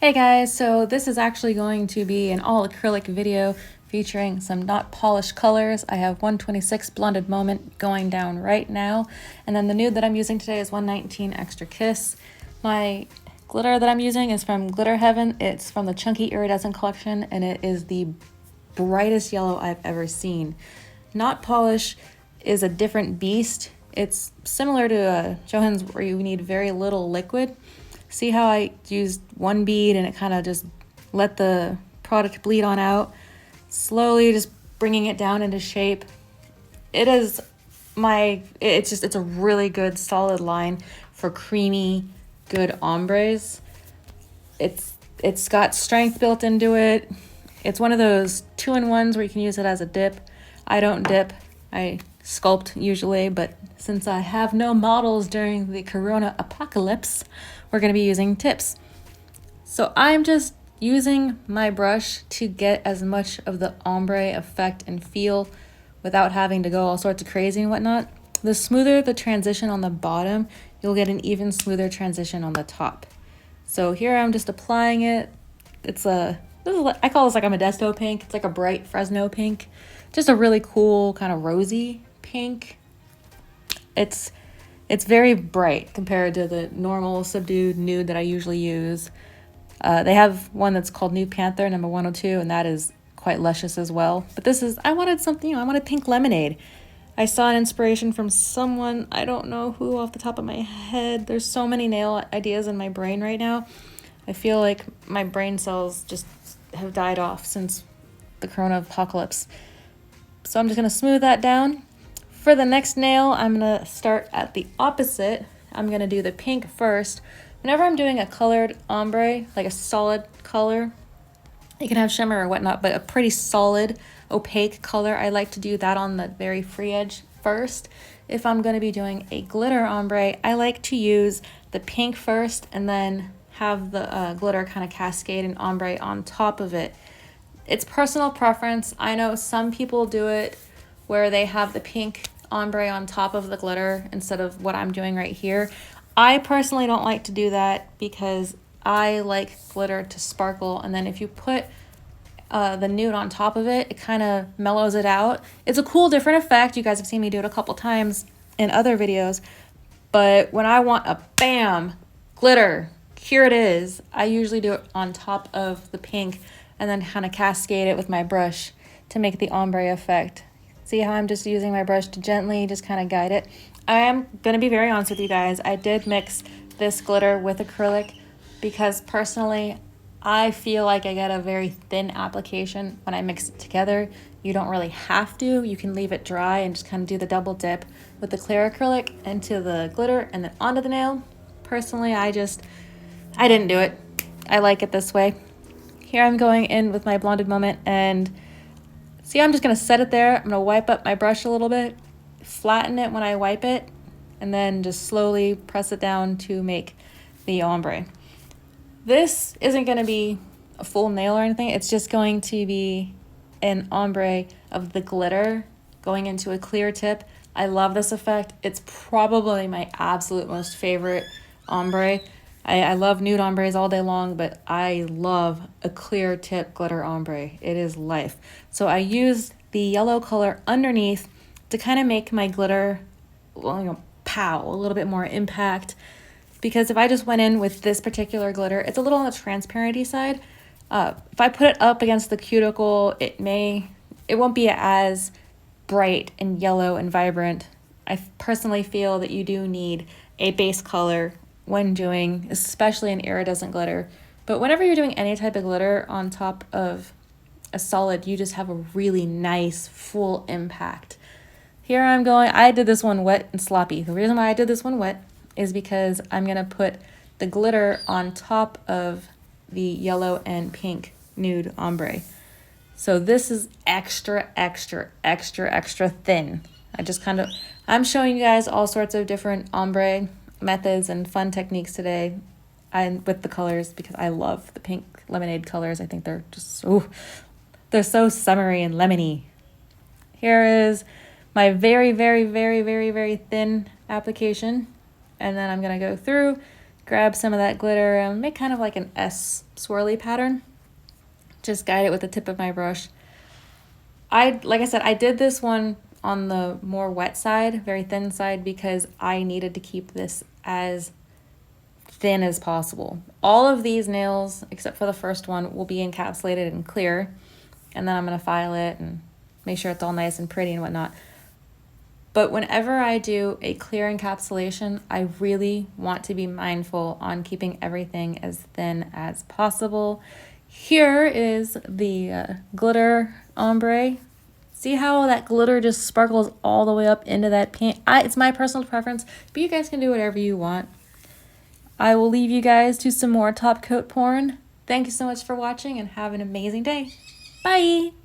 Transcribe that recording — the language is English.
Hey guys, so this is actually going to be an all acrylic video featuring some not polished colors. I have 126 Blended Moment going down right now, and then the nude that I'm using today is 119 Extra Kiss. My glitter that I'm using is from Glitter Heaven. It's from the Chunky Iridescent collection, and it is the brightest yellow I've ever seen. Not polish is a different beast. It's similar to Johann's where you need very little liquid. See how I used one bead and it kind of just let the product bleed on out, slowly just bringing it down into shape. It's a really good solid line for creamy, good ombres. It's got strength built into it. It's one of those 2-in-1s where you can use it as a dip. I don't dip, I sculpt usually, but since I have no models during the Corona apocalypse, we're going to be using tips. So I'm just using my brush to get as much of the ombre effect and feel without having to go all sorts of crazy and whatnot. The smoother the transition on the bottom, you'll get an even smoother transition on the top. So here I'm just applying it. I call this like a Modesto pink. It's like a bright Fresno pink. Just a really cool kind of rosy pink. It's very bright compared to the normal subdued nude that I usually use. They have one that's called Nude Panther, number 102, and that is quite luscious as well. But I wanted something, I wanted pink lemonade. I saw an inspiration from someone, I don't know who off the top of my head. There's so many nail ideas in my brain right now. I feel like my brain cells just have died off since the Corona apocalypse. So I'm just going to smooth that down. For the next nail, I'm going to start at the opposite. I'm going to do the pink first. Whenever I'm doing a colored ombre, like a solid color, you can have shimmer or whatnot, but a pretty solid, opaque color, I like to do that on the very free edge first. If I'm going to be doing a glitter ombre, I like to use the pink first and then have the glitter kind of cascade an ombre on top of it. It's personal preference. I know some people do it where they have the pink ombre on top of the glitter instead of what I'm doing right here. I personally don't like to do that because I like glitter to sparkle, and then if you put the nude on top of it, it kind of mellows it out. It's a cool different effect. You guys have seen me do it a couple times in other videos, but when I want a bam glitter, here it is, I usually do it on top of the pink and then kind of cascade it with my brush to make the ombre effect. See how I'm just using my brush to gently just kind of guide it? I am going to be very honest with you guys. I did mix this glitter with acrylic because personally, I feel like I get a very thin application when I mix it together. You don't really have to. You can leave it dry and just kind of do the double dip with the clear acrylic into the glitter and then onto the nail. Personally, I didn't do it. I like it this way. Here I'm going in with my Blended Moment, and see, I'm just going to set it there. I'm going to wipe up my brush a little bit, flatten it when I wipe it, and then just slowly press it down to make the ombre. This isn't going to be a full nail or anything. It's just going to be an ombre of the glitter going into a clear tip. I love this effect. It's probably my absolute most favorite ombre. I love nude ombres all day long, but I love a clear tip glitter ombre. It is life. So I used the yellow color underneath to kind of make my glitter, pow, a little bit more impact. Because if I just went in with this particular glitter, it's a little on the transparency side. If I put it up against the cuticle, it won't be as bright and yellow and vibrant. I personally feel that you do need a base color when doing, especially an iridescent glitter. But whenever you're doing any type of glitter on top of a solid, you just have a really nice full impact. Here I did this one wet and sloppy. The reason why I did this one wet is because I'm gonna put the glitter on top of the yellow and pink nude ombre. So this is extra, extra, extra, extra thin. I'm showing you guys all sorts of different ombre methods and fun techniques today with the colors because I love the pink lemonade colors. I think they're so summery and lemony. Here is my very, very, very, very, very thin application, and then I'm gonna go through, grab some of that glitter and make kind of like an S swirly pattern. Just guide it with the tip of my brush. Like I said, I did this one on the more wet side, very thin side, because I needed to keep this as thin as possible. All of these nails, except for the first one, will be encapsulated in clear, and then I'm going to file it and make sure it's all nice and pretty and whatnot. But whenever I do a clear encapsulation, I really want to be mindful on keeping everything as thin as possible. Here is the glitter ombre. See how that glitter just sparkles all the way up into that paint? It's my personal preference, but you guys can do whatever you want. I will leave you guys to some more top coat porn. Thank you so much for watching and have an amazing day. Bye!